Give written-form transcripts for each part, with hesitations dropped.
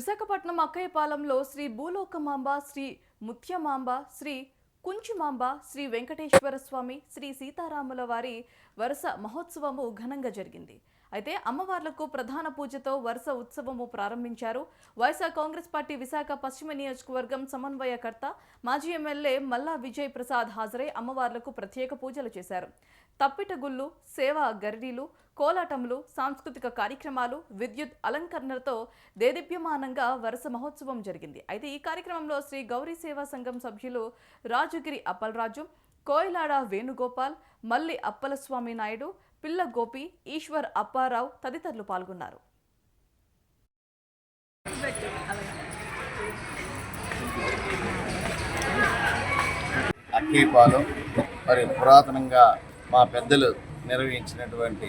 విశాఖపట్నం అక్కయ్యపాలెంలో శ్రీ భూలోకమాంబ, శ్రీ ముత్యమాంబ, శ్రీ కుంచుమాంబ, శ్రీ వెంకటేశ్వర స్వామి, శ్రీ సీతారాముల వారి వరుస మహోత్సవము ఘనంగా జరిగింది. అయితే అమ్మవార్లకు ప్రధాన పూజతో వరుస ఉత్సవము ప్రారంభించారు. వైఎస్ఆర్ కాంగ్రెస్ పార్టీ విశాఖ పశ్చిమ నియోజకవర్గం సమన్వయకర్త మాజీ ఎమ్మెల్యే మల్లా విజయ్ ప్రసాద్ హాజరై అమ్మవార్లకు ప్రత్యేక పూజలు చేశారు. తప్పిటగుళ్ళు, సేవా గరిడీలు, కోలాటములు, సాంస్కృతిక కార్యక్రమాలు, విద్యుత్ అలంకరణలతో దేదీప్యమానంగా వరుస మహోత్సవం జరిగింది. అయితే ఈ కార్యక్రమంలో శ్రీ గౌరీ సేవా సంఘం సభ్యులు రాజుగిరి అప్పలరాజు, కోయిలాడ వేణుగోపాల్, మల్లి అప్పలస్వామి నాయుడు, పిల్ల గోపి, ఈశ్వర్ అప్పారావు తదితరులు పాల్గొన్నారు. అక్కయ్యపాలెం మరి పురాతనంగా మా పెద్దలు నిర్వహించినటువంటి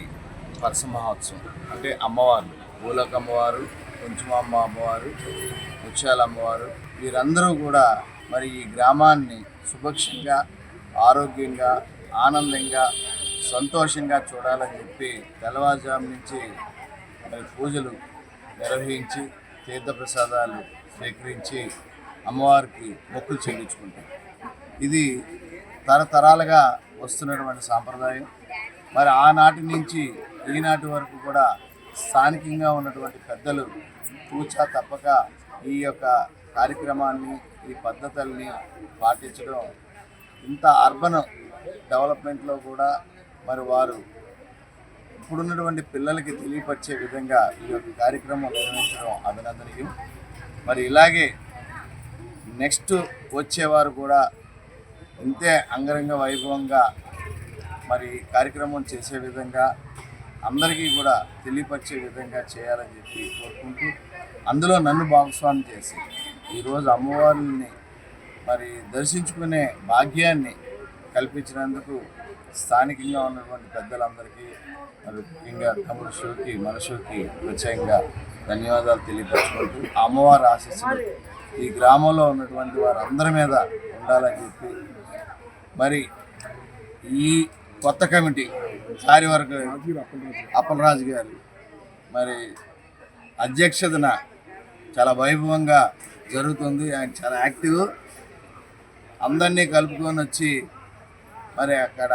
వరుస మహోత్సవం అంటే అమ్మవారు, భూలోక అమ్మవారు, కుంచుమాంబ అమ్మవారు, ముత్యాల అమ్మవారు వీరందరూ కూడా మరి ఈ గ్రామాన్ని సుభిక్షంగా, ఆరోగ్యంగా, ఆనందంగా, సంతోషంగా చూడాలని చెప్పి తెల్లవారుజాము నుంచి మరి పూజలు నిర్వహించి తీర్థప్రసాదాలు స్వీకరించి అమ్మవారికి మొక్కులు చెల్లించుకుంటాం. ఇది తరతరాలుగా వస్తున్నటువంటి సాంప్రదాయం. మరి ఆనాటి నుంచి ఈనాటి వరకు కూడా స్థానికంగా ఉన్నటువంటి పెద్దలు తూచా తప్పక ఈ యొక్క కార్యక్రమాన్ని, ఈ పద్ధతుల్ని పాటించడం, ఇంత అర్బన్ డెవలప్మెంట్లో కూడా మరి వారు ఇప్పుడున్నటువంటి పిల్లలకి తెలియపరిచే విధంగా ఈ యొక్క కార్యక్రమం నిర్వహించడం అభినందనీయం. మరి ఇలాగే నెక్స్ట్ వచ్చేవారు కూడా ఇంతే అంగరంగ వైభవంగా మరి కార్యక్రమం చేసే విధంగా అందరికీ కూడా తెలియపరిచే విధంగా చేయాలని చెప్పి కోరుకుంటూ, అందులో నన్ను భాగస్వామి చేసి ఈరోజు అమ్మవారిని మరి దర్శించుకునే భాగ్యాన్ని కల్పించినందుకు స్థానికంగా ఉన్నటువంటి పెద్దలందరికీ మరి ముఖ్యంగా తమ్ముడు షోకి, మన షోకి ప్రత్యేకంగా ధన్యవాదాలు తెలియపరచుకుంటూ అమ్మవారి ఆశీస్సులు ఈ గ్రామంలో ఉన్నటువంటి వారందరి మీద ఉండాలని చెప్పి మరి ఈ కొత్త కమిటీ కార్యవర్గ అప్పలరాజు గారు మరి అధ్యక్షతన చాలా వైభవంగా జరుగుతుంది. ఆయన చాలా యాక్టివ్, అందరినీ కలుపుకొని వచ్చి మరి అక్కడ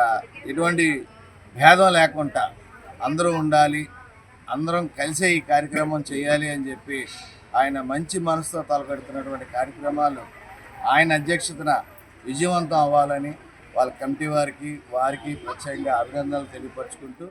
ఎటువంటి భేదం లేకుండా అందరూ ఉండాలి, అందరం కలిసే ఈ కార్యక్రమం చేయాలి అని చెప్పి ఆయన మంచి మనసుతో తలపెడుతున్నటువంటి కార్యక్రమాలు ఆయన అధ్యక్షతన విజయవంతం అవ్వాలని వాళ్ళ కమిటీ వారికి ప్రత్యేకంగా అభినందనలు తెలియపరుచుకుంటూ